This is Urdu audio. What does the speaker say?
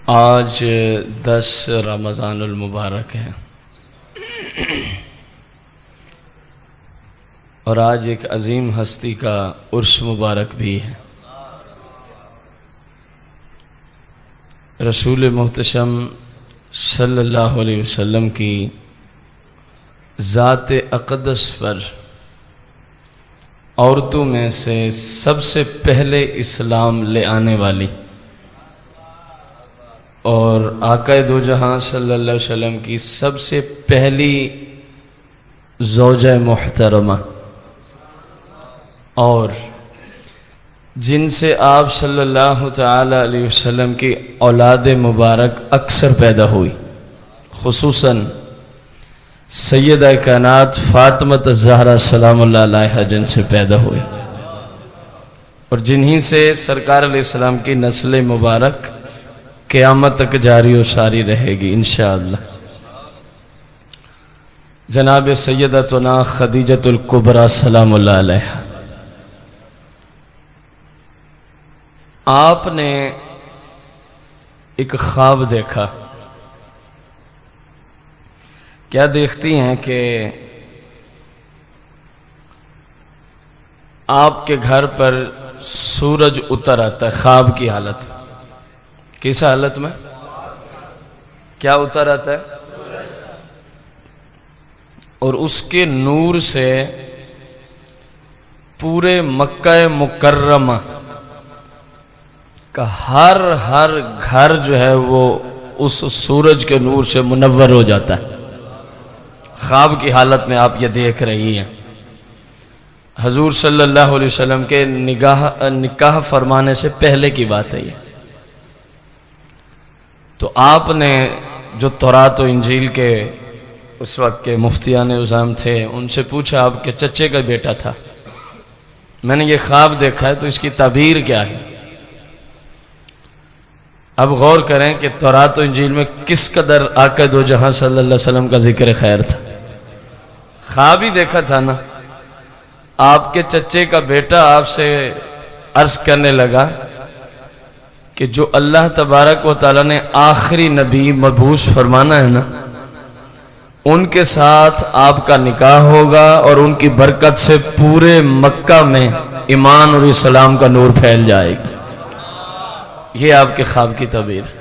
آج 10 رمضان المبارک ہے اور آج ایک عظیم ہستی کا عرس مبارک بھی ہے۔ رسول محتشم صلی اللہ علیہ وسلم کی ذات اقدس پر عورتوں میں سے سب سے پہلے اسلام لے آنے والی اور آقا دو جہاں صلی اللہ علیہ وسلم کی سب سے پہلی زوجہ محترمہ اور جن سے آپ صلی اللہ تعالی علیہ وسلم کی اولاد مبارک اکثر پیدا ہوئی، خصوصاً سیدہ کائنات فاطمہ الزہرا سلام اللہ علیہا جن سے پیدا ہوئی اور جنہی سے سرکار علیہ السلام کی نسل مبارک قیامت تک جاری و ساری رہے گی انشاءاللہ۔ جناب سیدتنا خدیجۃ الکبریٰ سلام اللہ علیہا، آپ نے ایک خواب دیکھا۔ کیا دیکھتی ہیں کہ آپ کے گھر پر سورج اتر آتا ہے خواب کی حالت۔ کس حالت میں؟ کیا اتر آتا ہے؟ اور اس کے نور سے پورے مکہ مکرمہ کا ہر گھر جو ہے وہ اس سورج کے نور سے منور ہو جاتا ہے۔ خواب کی حالت میں آپ یہ دیکھ رہی ہیں۔ حضور صلی اللہ علیہ وسلم کے نکاح فرمانے سے پہلے کی بات ہے یہ۔ تو آپ نے جو تورات و انجیل کے اس وقت کے مفتیان اعظام تھے ان سے پوچھا آپ کے چچے کا بیٹا تھا، میں نے یہ خواب دیکھا ہے تو اس کی تعبیر کیا ہے؟ اب غور کریں کہ تورات و انجیل میں کس قدر آقا دو جہاں صلی اللہ علیہ وسلم کا ذکر خیر تھا۔ خواب ہی دیکھا تھا نا۔ آپ کے چچے کا بیٹا آپ سے عرض کرنے لگا کہ جو اللہ تبارک و تعالیٰ نے آخری نبی مبعوث فرمانا ہے نا، ان کے ساتھ آپ کا نکاح ہوگا اور ان کی برکت سے پورے مکہ میں ایمان اور اسلام کا نور پھیل جائے گا۔ یہ آپ کے خواب کی تعبیر ہے۔